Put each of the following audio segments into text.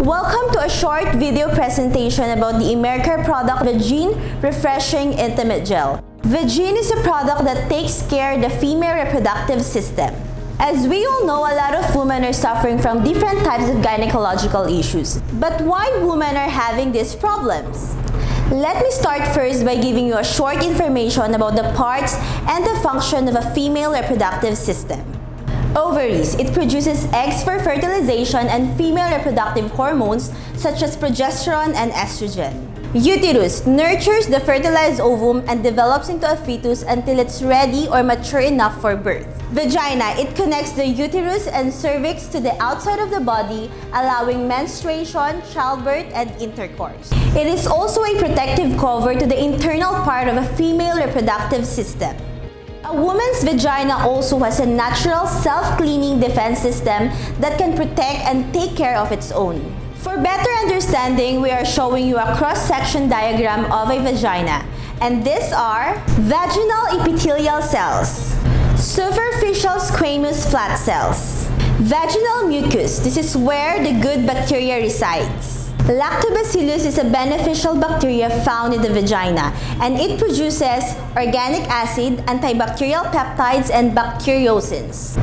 Welcome to a short video presentation about the America product Vagine Refreshing Intimate Gel. Vagine is a product that takes care of the female reproductive system. As we all know, a lot of women are suffering from different types of gynecological issues. But why women are having these problems? Let me start first by giving you a short information about the parts and the function of a female reproductive system. Ovaries. It produces eggs for fertilization and female reproductive hormones such as progesterone and estrogen. Uterus nurtures the fertilized ovum and develops into a fetus until it's ready or mature enough for birth. Vagina. It connects the uterus and cervix to the outside of the body, allowing menstruation, childbirth, and intercourse. It is also a protective cover to the internal part of a female reproductive system. A woman's vagina also has a natural self-cleaning defense system that can protect and take care of its own. For better understanding, we are showing you a cross-section diagram of a vagina. And these are vaginal epithelial cells, superficial squamous flat cells, vaginal mucus. This is where the good bacteria resides. Lactobacillus is a beneficial bacteria found in the vagina, and it produces organic acid, antibacterial peptides, and bacteriocins.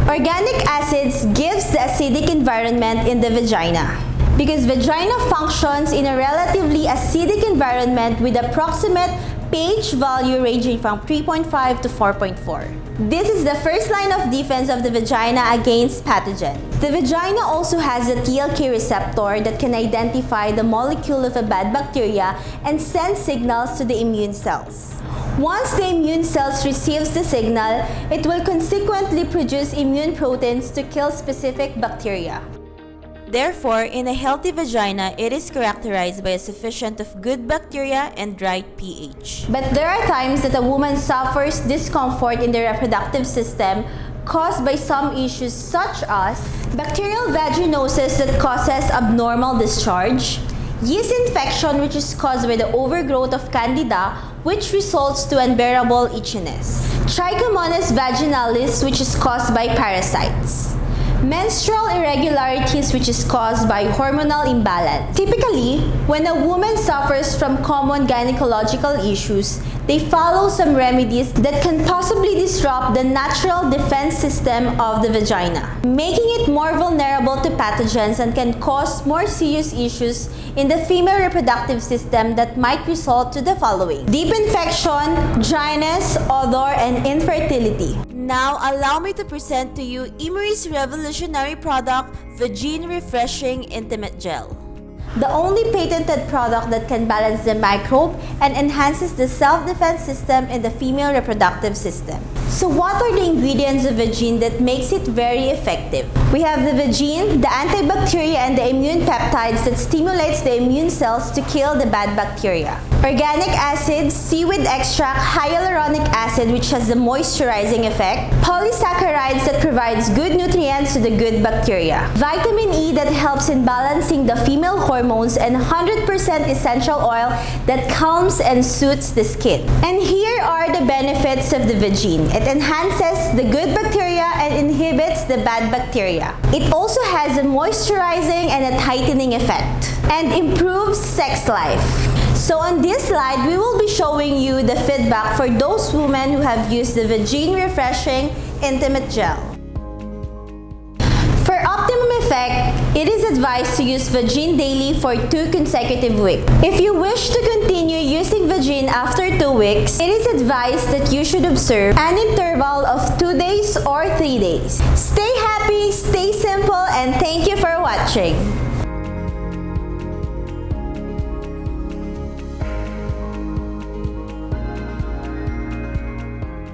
Organic acids gives the acidic environment in the vagina. Because vagina functions in a relatively acidic environment with approximate pH value ranging from 3.5 to 4.4. This is the first line of defense of the vagina against pathogens. The vagina also has a TLK receptor that can identify the molecule of a bad bacteria and send signals to the immune cells. Once the immune cells receives the signal, it will consequently produce immune proteins to kill specific bacteria. Therefore, in a healthy vagina, it is characterized by a sufficient of good bacteria and right pH. But there are times that a woman suffers discomfort in the reproductive system caused by some issues such as bacterial vaginosis that causes abnormal discharge, yeast infection which is caused by the overgrowth of candida which results to unbearable itchiness, trichomonas vaginalis which is caused by parasites, menstrual irregularities which is caused by hormonal imbalance. Typically, when a woman suffers from common gynecological issues, they follow some remedies that can possibly disrupt the natural defense system of the vagina, making it more vulnerable to pathogens and can cause more serious issues in the female reproductive system that might result to the following: deep infection, dryness, odor, and infertility. Now, allow me to present to you Emery's revolutionary product, Vagine Refreshing Intimate Gel. The only patented product that can balance the microbe and enhances the self-defense system in the female reproductive system. So what are the ingredients of Vagine that makes it very effective? We have the Vagine, the antibacteria and the immune peptides that stimulates the immune cells to kill the bad bacteria. Organic acids, seaweed extract, hyaluronic acid which has the moisturizing effect, polysaccharides that provides good nutrients to the good bacteria, vitamin E that helps in balancing the female hormones, and 100% essential oil that calms and soothes the skin. And here are the benefits of the Vagine. It enhances the good bacteria and inhibits the bad bacteria. It also has a moisturizing and a tightening effect and improves sex life. So on this slide, we will be showing you the feedback for those women who have used the Vagine Refreshing Intimate Gel. For optimum effect, it is advised to use Vagine daily for 2 consecutive weeks. If you wish to continue using Vagine after 2 weeks, it is advised that you should observe an interval of 2 days or 3 days. Stay happy, stay simple, and thank you for watching.